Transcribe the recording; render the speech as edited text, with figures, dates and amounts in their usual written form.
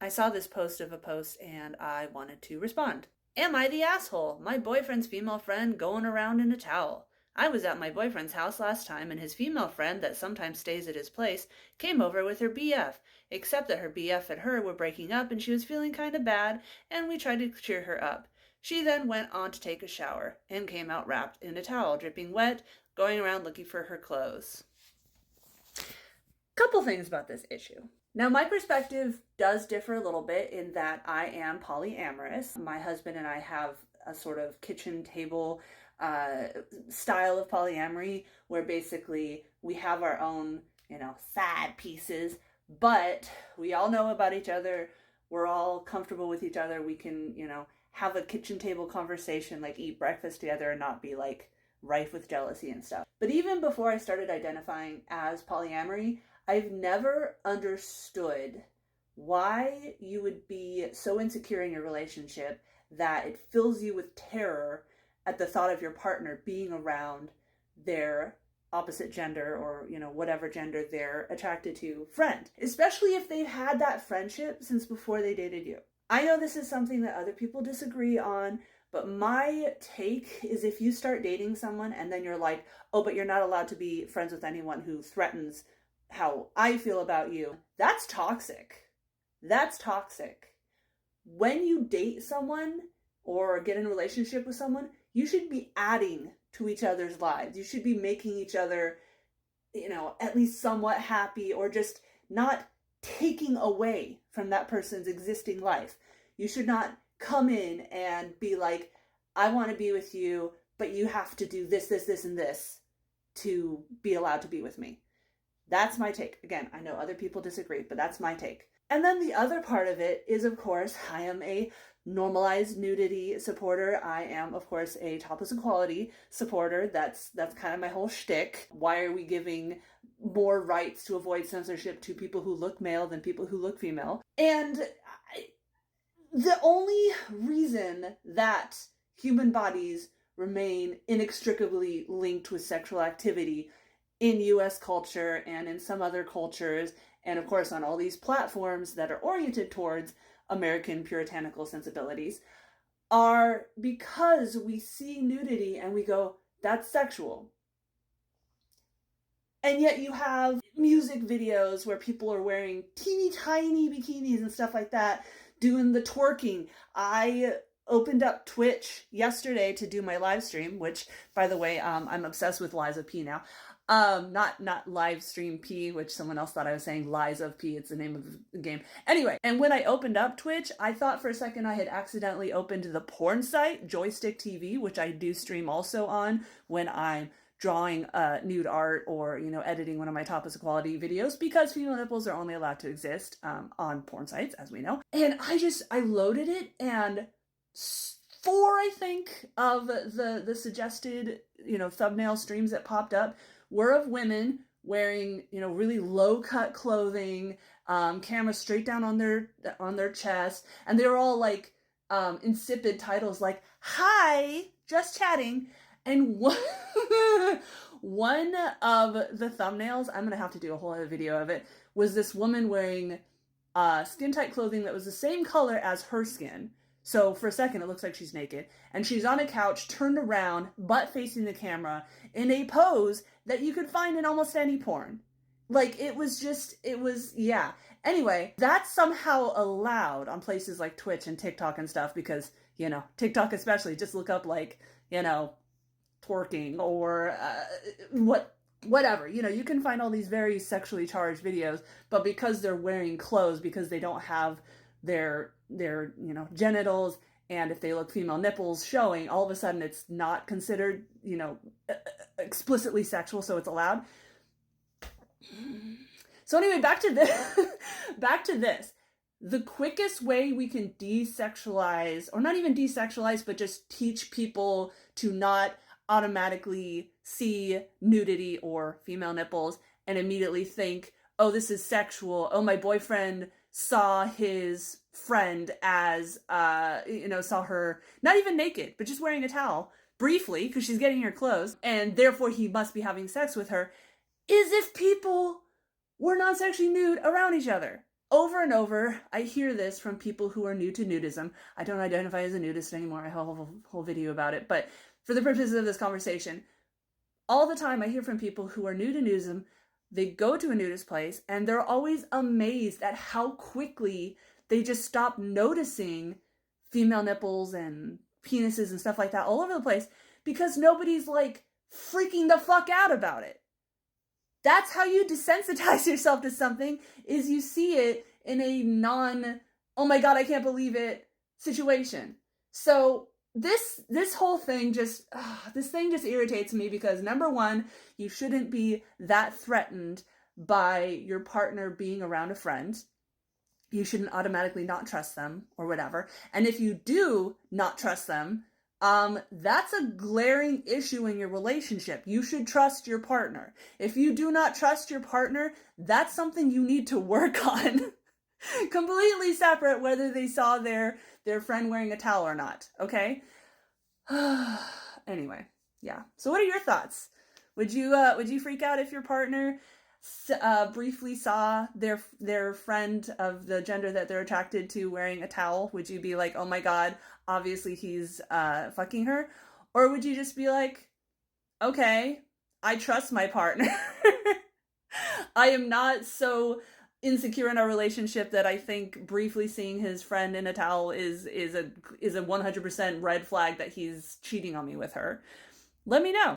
I saw this post of a post and I wanted to respond. Am I the asshole? My boyfriend's female friend going around in a towel. I was at my boyfriend's house last time and his female friend that sometimes stays at his place came over with her BF, except that her BF and her were breaking up and she was feeling kind of bad and we tried to cheer her up. She then went on to take a shower and came out wrapped in a towel, dripping wet, going around looking for her clothes. Couple things about this issue. Now, my perspective does differ a little bit in that I am polyamorous. My husband and I have a sort of kitchen table style of polyamory where basically we have our own, side pieces, but we all know about each other. We're all comfortable with each other. We can, have a kitchen table conversation, like eat breakfast together and not be like rife with jealousy and stuff. But even before I started identifying as polyamory, I've never understood why you would be so insecure in your relationship that it fills you with terror at the thought of your partner being around their opposite gender or, whatever gender they're attracted to friend, especially if they've had that friendship since before they dated you. I know this is something that other people disagree on, but my take is if you start dating someone and then you're like, oh, but you're not allowed to be friends with anyone who threatens how I feel about you, that's toxic. That's toxic. When you date someone or get in a relationship with someone, you should be adding to each other's lives. You should be making each other, at least somewhat happy, or just not taking away from that person's existing life. You should not come in and be like, I want to be with you, but you have to do this, this, this, and this to be allowed to be with me. That's my take. Again, I know other people disagree, but that's my take. And then the other part of it is, of course, I am a normalized nudity supporter. I am, of course, a topless equality supporter. That's kind of my whole shtick. Why are we giving more rights to avoid censorship to people who look male than people who look female? And the only reason that human bodies remain inextricably linked with sexual activity in US culture and in some other cultures, and of course on all these platforms that are oriented towards American puritanical sensibilities, are because we see nudity and we go, that's sexual. And yet you have music videos where people are wearing teeny tiny bikinis and stuff like that, doing the twerking. I opened up Twitch yesterday to do my live stream, which, by the way, I'm obsessed with Liza P now. Not live stream P, which someone else thought I was saying Lies of P. It's the name of the game. Anyway, and when I opened up Twitch, I thought for a second I had accidentally opened the porn site, Joystick TV, which I do stream also on when I'm drawing nude art or, editing one of my topless equality videos, because female nipples are only allowed to exist on porn sites, as we know. And I loaded it, and 4, I think, of the suggested, thumbnail streams that popped up were of women wearing, really low-cut clothing, camera straight down on their chest, and they were all like insipid titles like, "Hi, just chatting." And one of the thumbnails, I'm gonna have to do a whole other video of it, was this woman wearing skin-tight clothing that was the same color as her skin. So for a second, it looks like she's naked, and she's on a couch, turned around, butt facing the camera, in a pose that you could find in almost any porn. Like, yeah. Anyway, that's somehow allowed on places like Twitch and TikTok and stuff, because, TikTok especially, just look up, like, twerking or whatever. You can find all these very sexually charged videos, but because they're wearing clothes, because they don't have their genitals, and if they look female nipples showing, all of a sudden it's not considered, explicitly sexual, so it's allowed. So anyway, back to this. The quickest way we can desexualize, or not even desexualize, but just teach people to not automatically see nudity or female nipples and immediately think, oh, this is sexual. Oh, my boyfriend saw his friend as, saw her not even naked, but just wearing a towel briefly because she's getting her clothes, and therefore he must be having sex with her, is if people were non-sexually nude around each other. over and over, I hear this from people who are new to nudism. I don't identify as a nudist anymore. I have a whole video about it. But for the purposes of this conversation, all the time I hear from people who are new to nudism, they go to a nudist place and they're always amazed at how quickly they just stop noticing female nipples and penises and stuff like that all over the place because nobody's like freaking the fuck out about it. That's how you desensitize yourself to something, is you see it in a oh my God, I can't believe it situation. So this whole thing just irritates me because, number one, you shouldn't be that threatened by your partner being around a friend. You shouldn't automatically not trust them or whatever. And if you do not trust them, that's a glaring issue in your relationship. You should trust your partner. If you do not trust your partner, that's something you need to work on. Completely separate whether they saw their friend wearing a towel or not, okay? Anyway, yeah. So what are your thoughts? Would you freak out if your partner briefly saw their friend of the gender that they're attracted to wearing a towel? Would you be like, oh my God, obviously he's fucking her? Or would you just be like, okay, I trust my partner. I am not so insecure in our relationship that I think briefly seeing his friend in a towel is a 100% red flag that he's cheating on me with her. Let me know.